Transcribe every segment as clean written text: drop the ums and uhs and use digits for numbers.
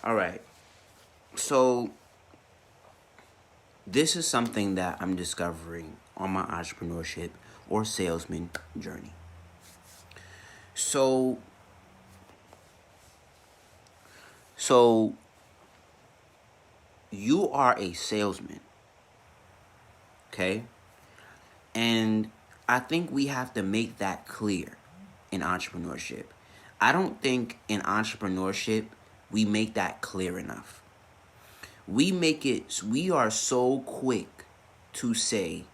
All right. So this is something that I'm discovering on my entrepreneurship or salesman journey. So so you are a salesman, okay? And I think we have to make that clear in entrepreneurship. I don't think in entrepreneurship we make that clear enough. We are so quick to say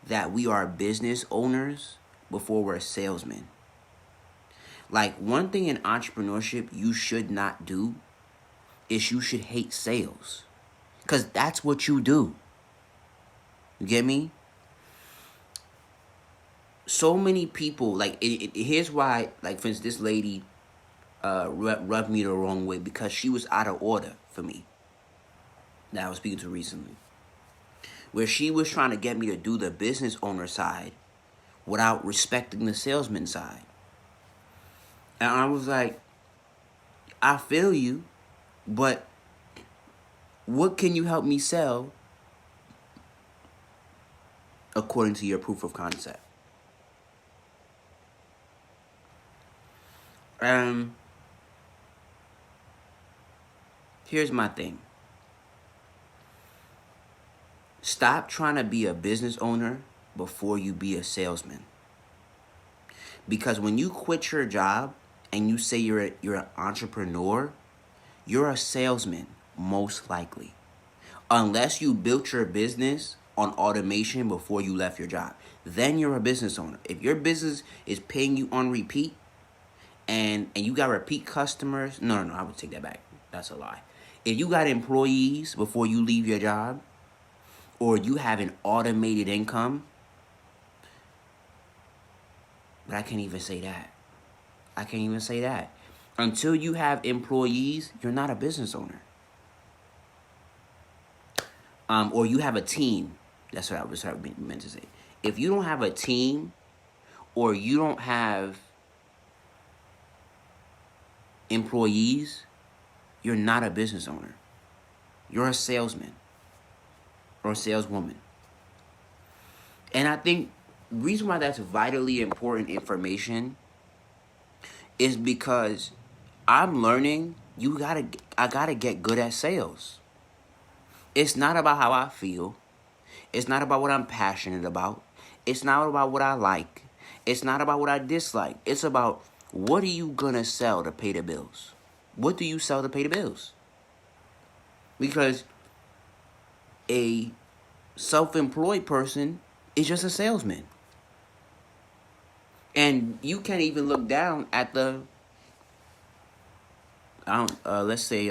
that we are business owners before we're salesmen. Like, one thing in entrepreneurship you should not do is you should hate sales. Because that's what you do. You get me? So many people, like, here's why, like, for instance, this lady rubbed me the wrong way because she was out of order for me that I was speaking to recently. Where she was trying to get me to do the business owner side without respecting the salesman side. And I was like, I feel you, but what can you help me sell according to your proof of concept? Here's my thing. Stop trying to be a business owner before you be a salesman. Because when you quit your job and you say you're an entrepreneur, you're a salesman, most likely. Unless you built your business on automation before you left your job. Then you're a business owner. If your business is paying you on repeat and you got repeat customers, no, I would take that back. That's a lie. If you got employees before you leave your job, or you have an automated income, but I can't even say that. Until you have employees, you're not a business owner. Or you have a team. That's what I was meant to say. If you don't have a team, or you don't have employees, you're not a business owner. You're a salesman or a saleswoman. And I think the reason why that's vitally important information is because I'm learning I gotta get good at sales. It's not about how I feel. It's not about what I'm passionate about. It's not about what I like. It's not about what I dislike. It's about, what are you gonna sell to pay the bills? What do you sell to pay the bills? Because a self-employed person is just a salesman. And you can't even look down at the, let's say,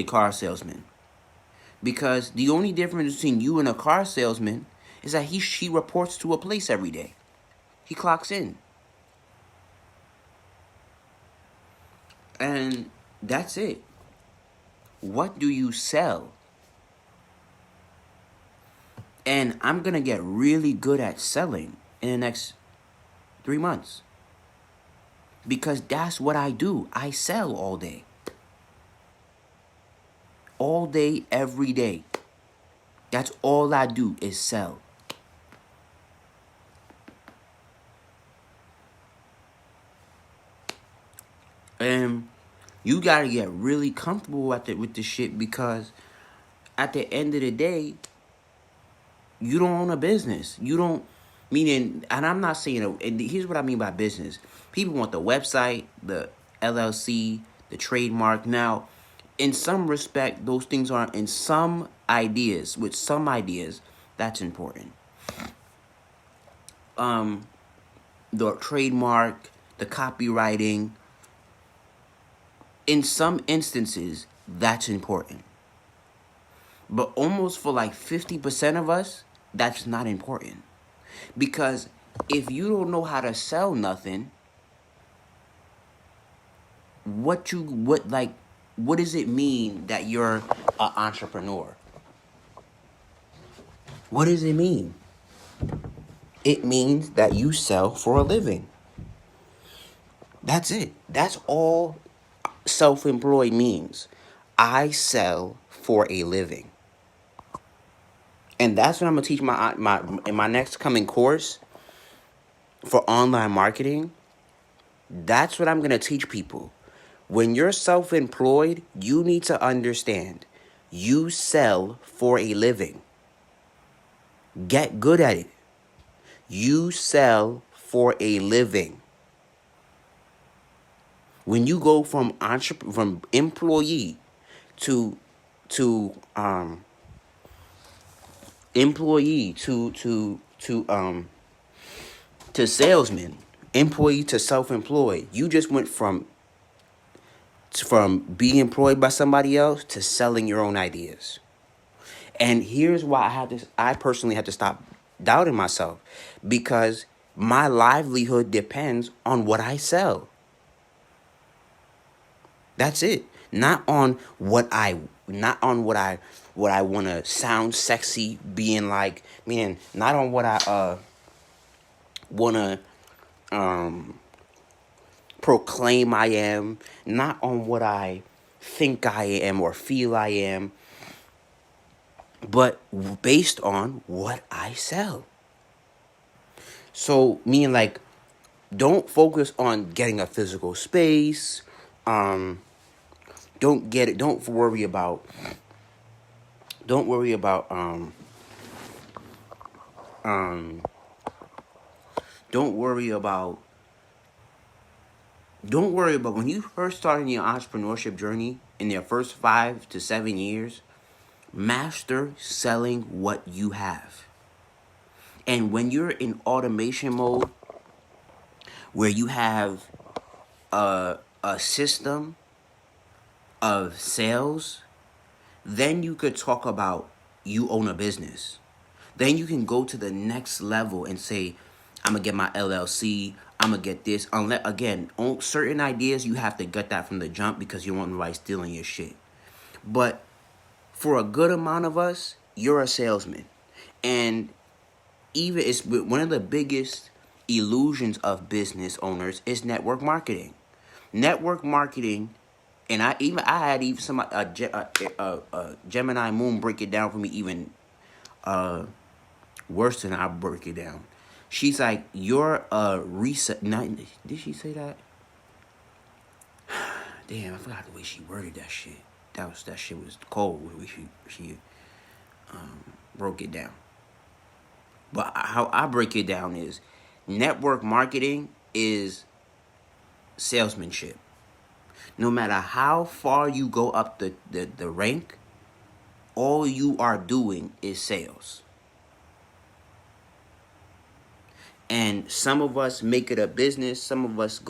car salesman. Because the only difference between you and a car salesman is that she reports to a place every day. He clocks in. And that's it. What do you sell? And I'm going to get really good at selling in the next 3 months. Because that's what I do. I sell all day. All day, every day. That's all I do is sell. And you got to get really comfortable with this shit, because at the end of the day, you don't own a business. You don't, meaning, and I'm not saying, and here's what I mean by business. People want the website, the LLC, the trademark. Now, in some respect, those things aren't. In some ideas, that's important. The trademark, the copywriting, in some instances, that's important. But almost for like 50% of us, that's not important. Because if you don't know how to sell nothing, what does it mean that you're an entrepreneur? What does it mean? It means that you sell for a living. That's it. That's all self-employed means. I sell for a living. And that's what I'm gonna teach my in my next coming course for online marketing. That's what I'm gonna teach people. When you're self-employed, you need to understand you sell for a living. Get good at it. You sell for a living. When you go from from employee to to employee to salesman, employee to self-employed, you just went from being employed by somebody else to selling your own ideas. And here's why I personally had to stop doubting myself, because my livelihood depends on what I sell. That's it. Not on what I want to sound sexy being like, meaning not on what I want to proclaim I am, not on what I think I am or feel I am, but based on what I sell. So, meaning like, don't focus on getting a physical space. Don't get it. Don't worry about. Don't worry about. Don't worry about. Don't worry about when you first start in your entrepreneurship journey in your first 5 to 7 years. Master selling what you have. And when you're in automation mode, where you have a system of sales, then you could talk about you own a business. Then you can go to the next level and say, I'm going to get my LLC. I'm going to get this. Unless, again, on certain ideas, you have to gut that from the jump because you don't want nobody stealing your shit. But for a good amount of us, you're a salesman. And even it's one of the biggest illusions of business owners is network marketing. Network marketing, and I had some Gemini Moon break it down for me even worse than I break it down. She's like, you're a reset. Did she say that? Damn, I forgot the way she worded that shit. That shit was cold. The way she broke it down. But how I break it down is, network marketing is salesmanship. No matter how far you go up the rank, all you are doing is sales. And some of us make it a business. Some of us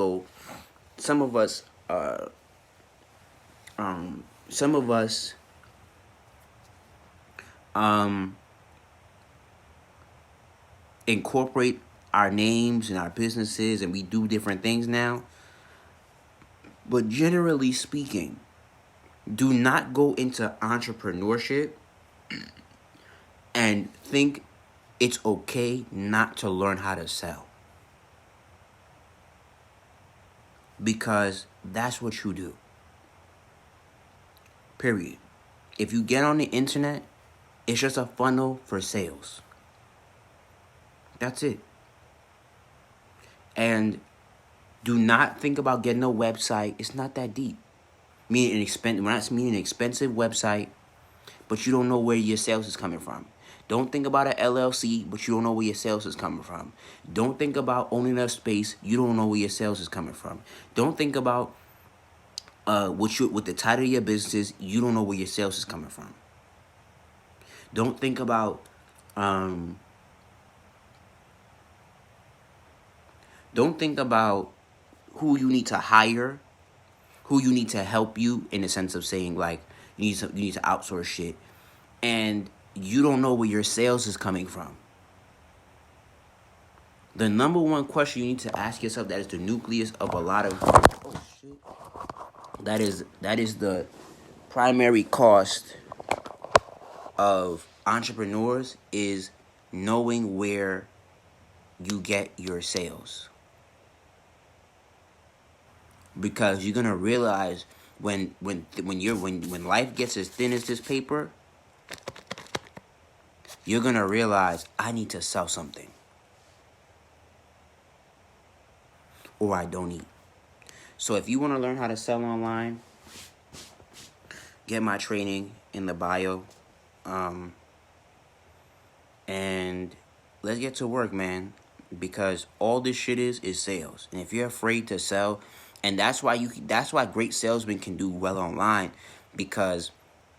incorporate our names and our businesses, and we do different things now. But generally speaking, do not go into entrepreneurship and think it's okay not to learn how to sell. Because that's what you do. Period. If you get on the internet, it's just a funnel for sales. That's it. And do not think about getting a website. It's not that deep. We're not meaning an expensive website, but you don't know where your sales is coming from. Don't think about an LLC, but you don't know where your sales is coming from. Don't think about owning a space. You don't know where your sales is coming from. Don't think about with the title of your business is. You don't know where your sales is coming from. Don't think about who you need to hire, who you need to help you, in the sense of saying like you need to outsource shit, and you don't know where your sales is coming from. The number one question you need to ask yourself, that is the nucleus of a lot of that is the primary cost of entrepreneurs, is knowing where you get your sales. because you're gonna realize when life gets as thin as this paper, you're gonna realize I need to sell something, or I don't eat. So if you want to learn how to sell online, get my training in the bio, and let's get to work, man. Because all this shit is sales, and if you're afraid to sell, and that's why great salesmen can do well online, because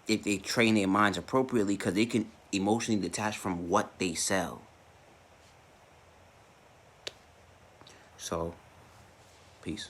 if they train their minds appropriately, because they can emotionally detach from what they sell. So, peace.